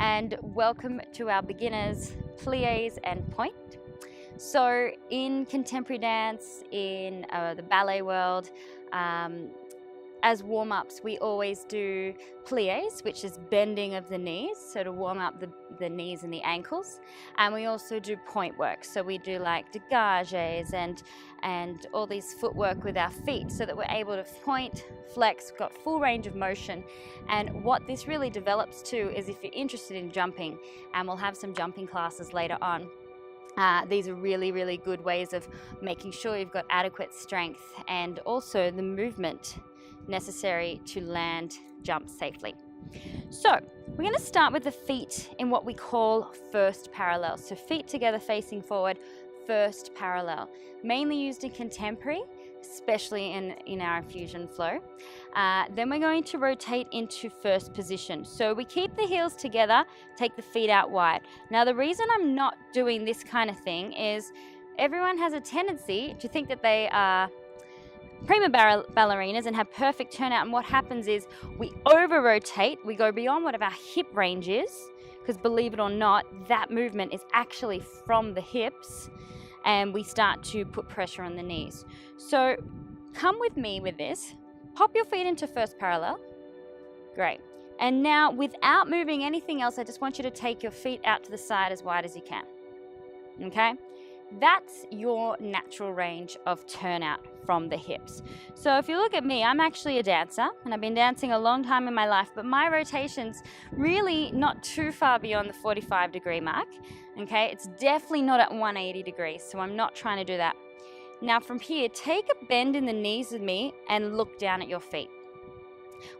and welcome to our beginners Plies and Pointes. So in contemporary dance, in the ballet world, as warm-ups we always do plies, which is bending of the knees, so to warm up the knees and the ankles. And we also do point work, so we do like dégages and all these footwork with our feet so that we're able to point, flex, we've got full range of motion. And what this really develops too is if you're interested in jumping, and we'll have some jumping classes later on, these are really, really good ways of making sure you've got adequate strength and also the movement necessary to land jumps safely. So we're going to start with the feet in what we call first parallel. So feet together facing forward, first parallel. Mainly used in contemporary, especially in our InfusionFlo. Then we're going to rotate into first position. So we keep the heels together, take the feet out wide. Now the reason I'm not doing this kind of thing is everyone has a tendency to think that they are prima ballerinas and have perfect turnout, and what happens is we over rotate, we go beyond whatever our hip range is, because believe it or not, that movement is actually from the hips, and we start to put pressure on the knees. So come with me with this, pop your feet into first parallel, great. And now without moving anything else, I just want you to take your feet out to the side as wide as you can, okay? That's your natural range of turnout from the hips. So if you look at me, I'm actually a dancer and I've been dancing a long time in my life, but my rotation's really not too far beyond the 45-degree mark, okay? It's definitely not at 180 degrees, so I'm not trying to do that. Now from here, take a bend in the knees with me and look down at your feet.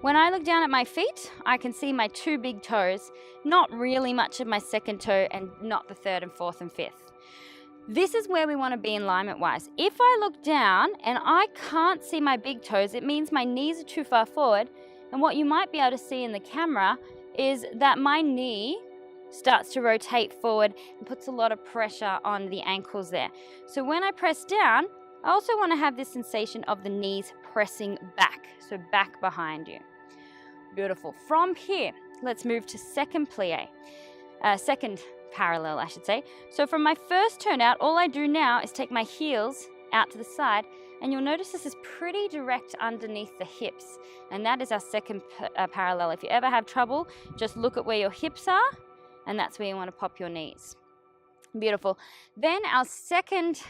When I look down at my feet, I can see my two big toes, not really much of my second toe and not the third and fourth and fifth. This is where we want to be alignment-wise. If I look down and I can't see my big toes, it means my knees are too far forward. And what you might be able to see in the camera is that my knee starts to rotate forward and puts a lot of pressure on the ankles there. So when I press down, I also want to have this sensation of the knees pressing back, so back behind you. Beautiful. From here, let's move to second parallel, I should say. So from my first turnout, all I do now is take my heels out to the side, and you'll notice this is pretty direct underneath the hips, and that is our second parallel. If you ever have trouble, just look at where your hips are, and that's where you want to pop your knees. Beautiful. Then our second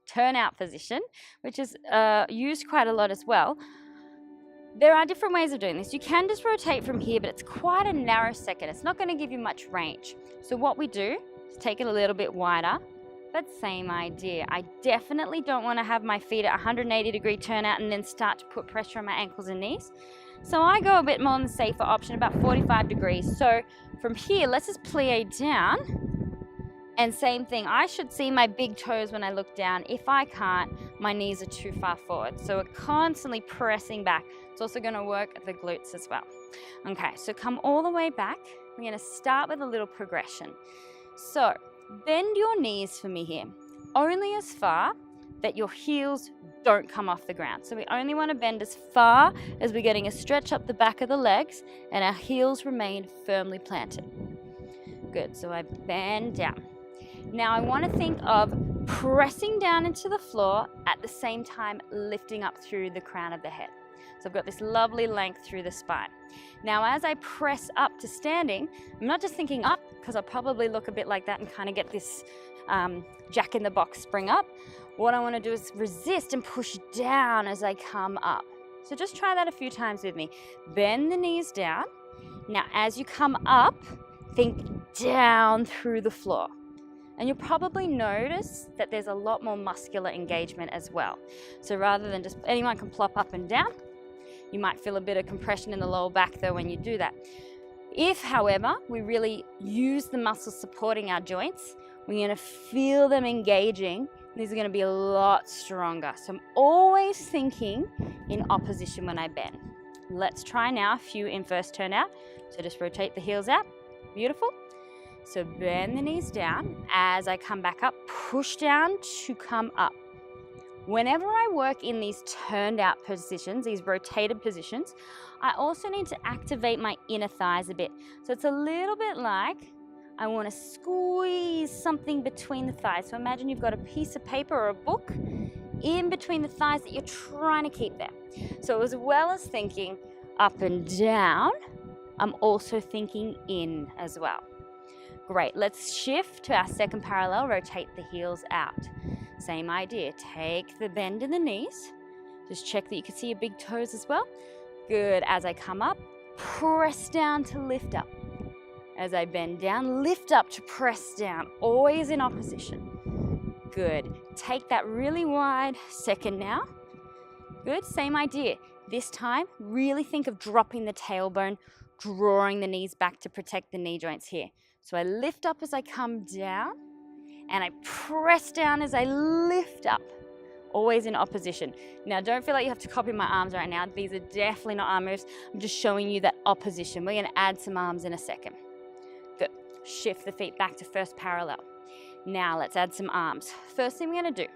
turnout position, which is used quite a lot as well. There are different ways of doing this. You can just rotate from here, but it's quite a narrow second. It's not going to give you much range. So what we do is take it a little bit wider, but same idea. I definitely don't want to have my feet at 180-degree turnout and then start to put pressure on my ankles and knees. So I go a bit more on the safer option, about 45 degrees. So from here, let's just plie down. And same thing, I should see my big toes when I look down. If I can't, my knees are too far forward. So we're constantly pressing back. It's also going to work the glutes as well. Okay, so come all the way back. We're going to start with a little progression. So bend your knees for me here, only as far that your heels don't come off the ground. So we only want to bend as far as we're getting a stretch up the back of the legs and our heels remain firmly planted. Good, so I bend down. Now I want to think of pressing down into the floor at the same time lifting up through the crown of the head. So I've got this lovely length through the spine. Now as I press up to standing, I'm not just thinking up, because I'll probably look a bit like that and kind of get this jack-in-the-box spring up. What I want to do is resist and push down as I come up. So just try that a few times with me. Bend the knees down. Now as you come up, think down through the floor. And you'll probably notice that there's a lot more muscular engagement as well. So rather than just anyone can plop up and down, you might feel a bit of compression in the lower back though when you do that. If, however, we really use the muscles supporting our joints, we're going to feel them engaging. These are going to be a lot stronger. So I'm always thinking in opposition when I bend. Let's try now a few in first turnout. So just rotate the heels out. Beautiful. So bend the knees down. As I come back up, push down to come up. Whenever I work in these turned out positions, these rotated positions, I also need to activate my inner thighs a bit. So it's a little bit like I want to squeeze something between the thighs. So imagine you've got a piece of paper or a book in between the thighs that you're trying to keep there. So as well as thinking up and down, I'm also thinking in as well. Great, let's shift to our second parallel, rotate the heels out. Same idea, take the bend in the knees. Just check that you can see your big toes as well. Good, as I come up, press down to lift up. As I bend down, lift up to press down, always in opposition. Good, take that really wide second now. Good, same idea. This time, really think of dropping the tailbone, drawing the knees back to protect the knee joints here. So I lift up as I come down, and I press down as I lift up, always in opposition. Now, don't feel like you have to copy my arms right now. These are definitely not arm moves. I'm just showing you that opposition. We're gonna add some arms in a second. Good, shift the feet back to first parallel. Now, let's add some arms. First thing we're gonna do,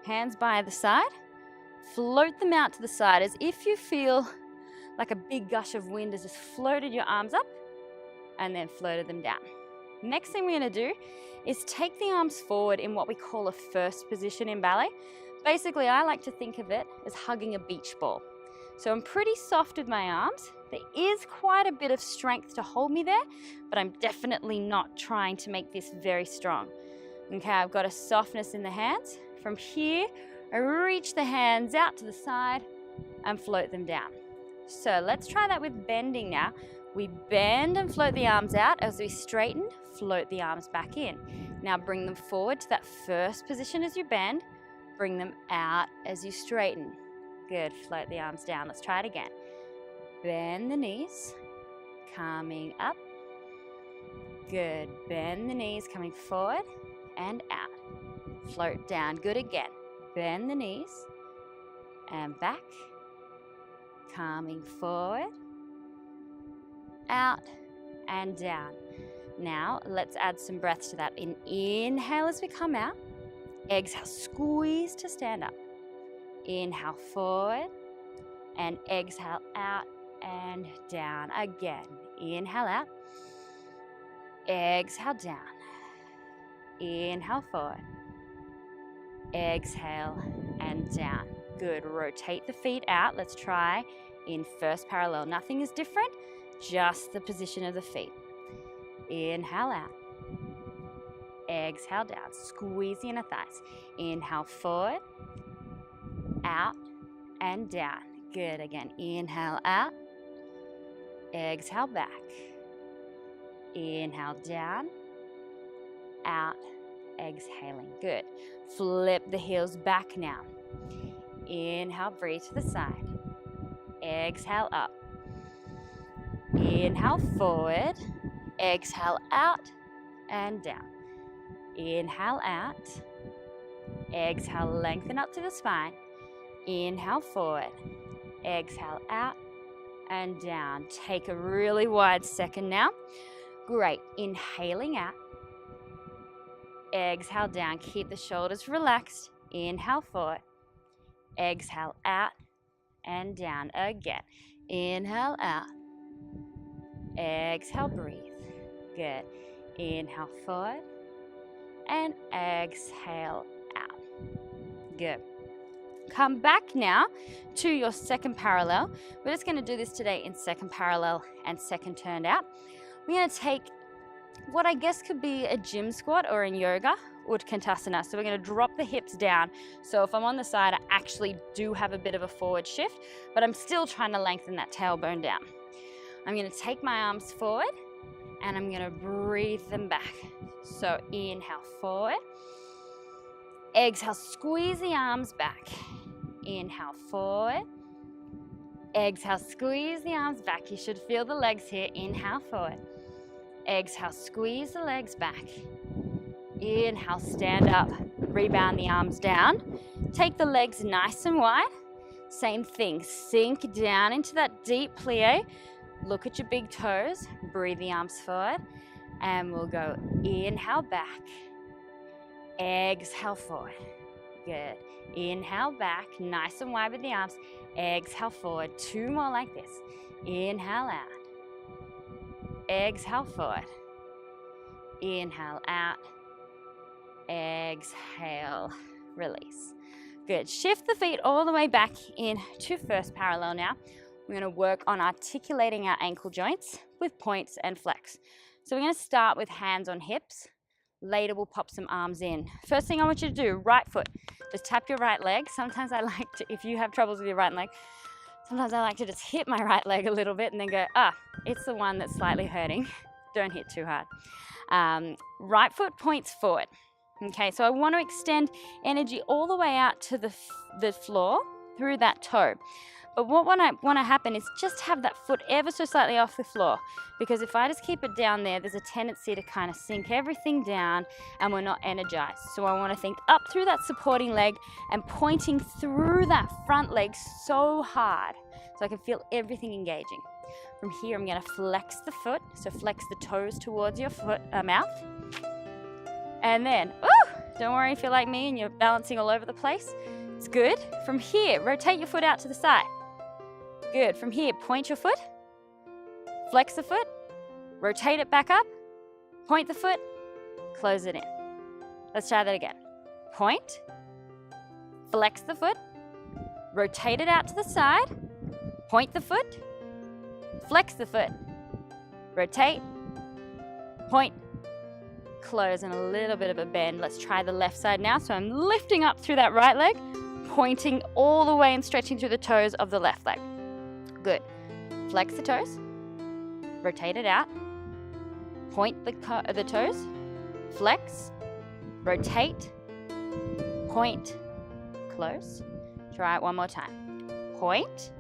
hands by the side, float them out to the side as if you feel like a big gush of wind has just floated your arms up and then floated them down. Next thing we're going to do is take the arms forward in what we call a first position in ballet. Basically, I like to think of it as hugging a beach ball. So I'm pretty soft with my arms. There is quite a bit of strength to hold me there, but I'm definitely not trying to make this very strong. Okay, I've got a softness in the hands. From here, I reach the hands out to the side and float them down. So let's try that with bending now. We bend and float the arms out as we straighten, float the arms back in. Now bring them forward to that first position as you bend, bring them out as you straighten. Good, float the arms down. Let's try it again. Bend the knees, coming up. Good, bend the knees, coming forward and out. Float down, good again. Bend the knees and back, coming forward, out and down. Now let's add some breaths to that. Inhale as we come out, exhale, squeeze to stand up. Inhale forward and exhale out and down. Again, inhale out, exhale down, inhale forward, exhale and down. Good, rotate the feet out. Let's try in first parallel. Nothing is different, just the position of the feet. Inhale out, exhale down, squeeze the inner thighs. Inhale forward, out and down. Good, again, inhale out, exhale back. Inhale down, out, exhaling. Good. Flip the heels back now. Inhale, breathe to the side. Exhale up. Inhale forward. Exhale out and down. Inhale out. Exhale, lengthen up to the spine. Inhale forward. Exhale out and down. Take a really wide second now. Great. Inhaling out. Exhale down. Keep the shoulders relaxed. Inhale forward. Exhale out and down again. Inhale out. Exhale, breathe. Good. Inhale forward and exhale out. Good. Come back now to your second parallel. We're just going to do this today in second parallel and second turned out. We're going to take what I guess could be a gym squat or in yoga, Utkantasana. So we're going to drop the hips down. So if I'm on the side, I actually do have a bit of a forward shift, but I'm still trying to lengthen that tailbone down. I'm going to take my arms forward and I'm going to breathe them back. So inhale forward. Exhale, squeeze the arms back. Inhale forward. Exhale, squeeze the arms back. You should feel the legs here. Inhale forward. Exhale, squeeze the legs back. Inhale, stand up, rebound the arms down. Take the legs nice and wide. Same thing, sink down into that deep plie. Look at your big toes, breathe the arms forward, and we'll go inhale back, exhale forward, Good. Inhale back, nice and wide with the arms. Exhale forward, 2 more like this. Inhale out. Exhale forward. Inhale out. Exhale, release. Good. Shift the feet all the way back into first parallel now. We're going to work on articulating our ankle joints with points and flex. So we're going to start with hands on hips. Later we'll pop some arms in. First thing I want you to do, right foot. Just tap your right leg. Sometimes I like to, if you have troubles with your right leg, sometimes I like to just hit my right leg a little bit and then go, it's the one that's slightly hurting. Don't hit too hard. Right foot points forward. Okay, so I want to extend energy all the way out to the floor through that toe. But what want to happen is just have that foot ever so slightly off the floor, because if I just keep it down there, there's a tendency to kind of sink everything down and we're not energized. So I want to think up through that supporting leg and pointing through that front leg so hard so I can feel everything engaging. From here, I'm going to flex the foot, so flex the toes towards your mouth. And then, don't worry if you're like me and you're balancing all over the place. It's good. From here, rotate your foot out to the side. Good. From here, point your foot, flex the foot, rotate it back up, point the foot, close it in. Let's try that again. Point, flex the foot, rotate it out to the side, point the foot, flex the foot, rotate, point, close, and a little bit of a bend. Let's try the left side now. So I'm lifting up through that right leg, pointing all the way and stretching through the toes of the left leg. Good. Flex the toes, rotate it out, point the toes, flex, rotate, point, close. Try it one more time. Point,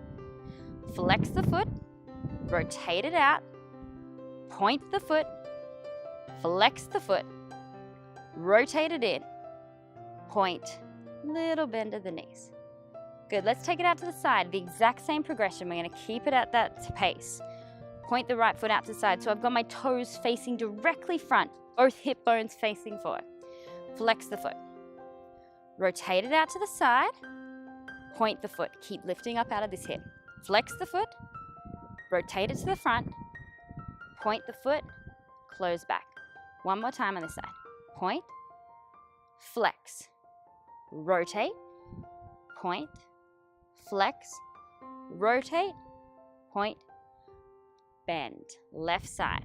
flex the foot, rotate it out, point the foot, flex the foot, rotate it in, point, little bend of the knees. Good, let's take it out to the side. The exact same progression. We're going to keep it at that pace. Point the right foot out to the side. So I've got my toes facing directly front, both hip bones facing forward. Flex the foot. Rotate it out to the side. Point the foot. Keep lifting up out of this hip. Flex the foot. Rotate it to the front. Point the foot. Close back. One more time on this side. Point. Flex. Rotate. Point. Flex, rotate, point, bend, left side.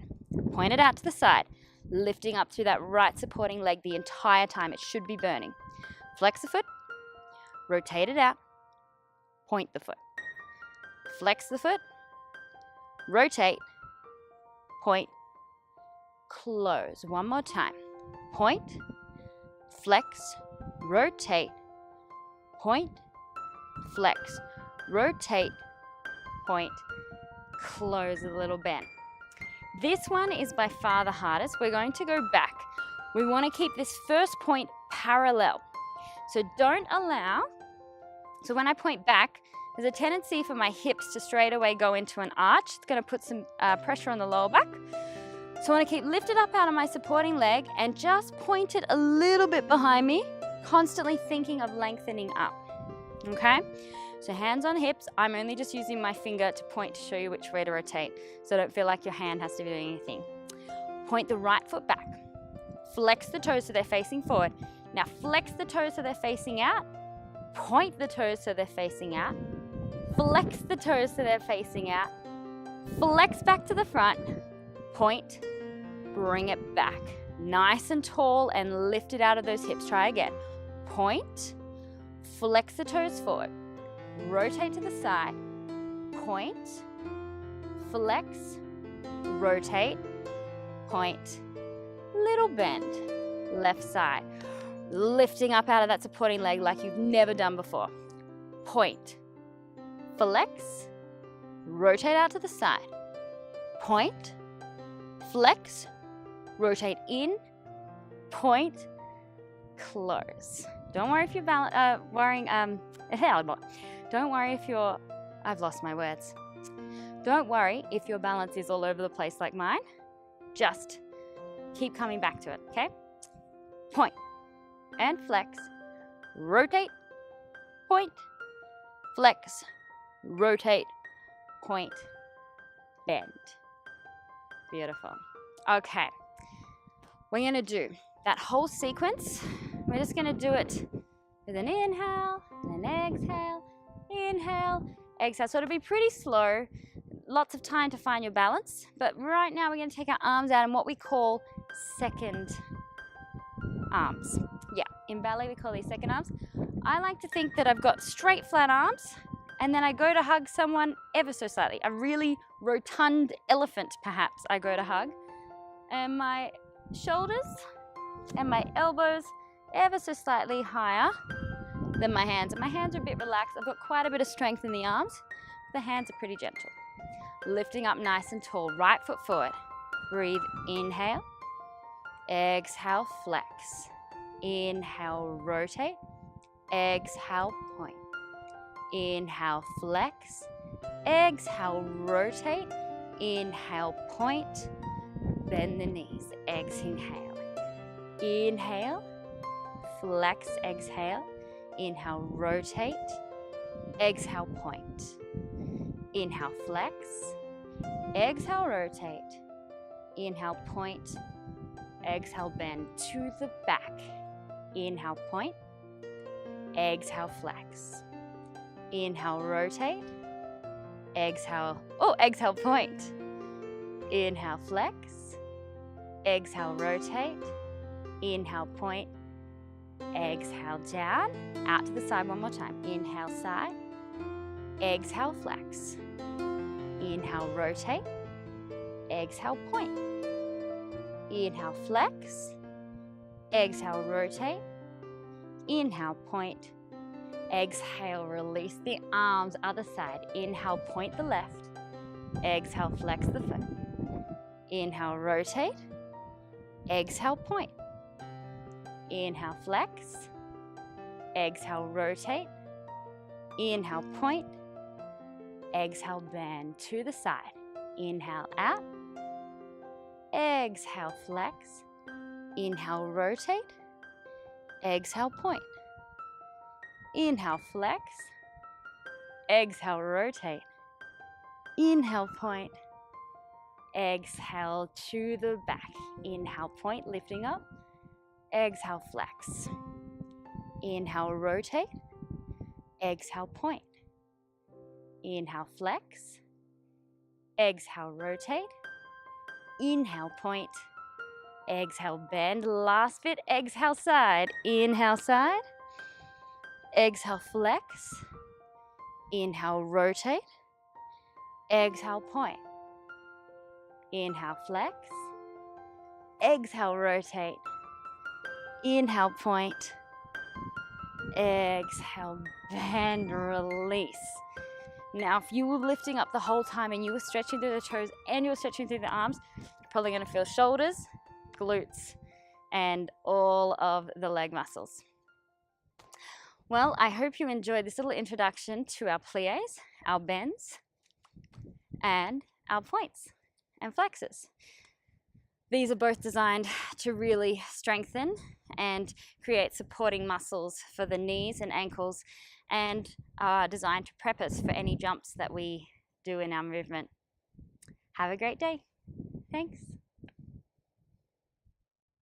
Point it out to the side, lifting up through that right supporting leg the entire time. It should be burning. Flex the foot, rotate it out, point the foot. Flex the foot, rotate, point, close. One more time. Point, flex, rotate, point, flex, rotate, point, close, a little bend. This one is by far the hardest. We're going to go back. We want to keep this first point parallel. So don't allow, so when I point back, there's a tendency for my hips to straight away go into an arch. It's going to put some pressure on the lower back. So I want to keep lifted up out of my supporting leg and just point it a little bit behind me, constantly thinking of lengthening up. Okay, so hands on hips. I'm only just using my finger to point to show you which way to rotate, so don't feel like your hand has to be doing anything. Point the right foot back. Flex the toes so they're facing forward. Now flex the toes so they're facing out. Point the toes so they're facing out. Flex the toes so they're facing out. Flex back to the front. Point. Bring it back. Nice and tall and lift it out of those hips. Try again. Point. Flex the toes forward, rotate to the side, point, flex, rotate, point, little bend, left side, lifting up out of that supporting leg like you've never done before. Point, flex, rotate out to the side, point, flex, rotate in, point, close. Don't worry if you're don't worry if you're, I've lost my words. Don't worry if your balance is all over the place like mine. Just keep coming back to it, okay? Point and flex, rotate, point, flex, rotate, point, bend. Beautiful. Okay, we're gonna do that whole sequence. We're just gonna do it with an inhale and an exhale, inhale, exhale. So it'll be pretty slow, lots of time to find your balance. But right now we're gonna take our arms out in what we call second arms. Yeah, in ballet we call these second arms. I like to think that I've got straight flat arms and then I go to hug someone ever so slightly. A really rotund elephant perhaps I go to hug. And my shoulders and my elbows ever so slightly higher than my hands. And my hands are a bit relaxed. I've got quite a bit of strength in the arms. The hands are pretty gentle. Lifting up nice and tall, right foot forward. Breathe, inhale. Exhale, flex. Inhale, rotate. Exhale, point. Inhale, flex. Exhale, rotate. Inhale, point. Bend the knees. Exhale. Inhale. Flex, exhale. Inhale, rotate. Exhale, point. Inhale, flex. Exhale, rotate. Inhale, point. Exhale, bend to the back. Inhale, point. Exhale, flex. Inhale, rotate. Exhale, exhale, point. Inhale, flex. Exhale, rotate. Inhale, point. Exhale, down. Out to the side one more time. Inhale, side. Exhale, flex. Inhale, rotate. Exhale, point. Inhale, flex. Exhale, rotate. Inhale, point. Exhale, release the arms, other side. Inhale, point the left. Exhale, flex the foot. Inhale, rotate. Exhale, point. Inhale, flex. Exhale, rotate. Inhale, point. Exhale, bend to the side. Inhale, out. Exhale, flex. Inhale, rotate. Exhale, point. Inhale, flex. Exhale, rotate. Inhale, point. Exhale to the back. Inhale, point, lifting up. Exhale, flex. Inhale, rotate. Exhale, point. Inhale, flex. Exhale, rotate. Inhale, point. Exhale, bend. Last bit. Exhale, side. Inhale, side. Exhale, flex. Inhale, rotate. Exhale, point. Inhale, flex. Exhale, rotate. Inhale, point. Exhale, bend, release. Now, if you were lifting up the whole time and you were stretching through the toes and you were stretching through the arms, you're probably going to feel shoulders, glutes, and all of the leg muscles. Well, I hope you enjoyed this little introduction to our plies, our bends, and our points and flexes. These are both designed to really strengthen and create supporting muscles for the knees and ankles, and are designed to prep us for any jumps that we do in our movement. Have a great day. Thanks.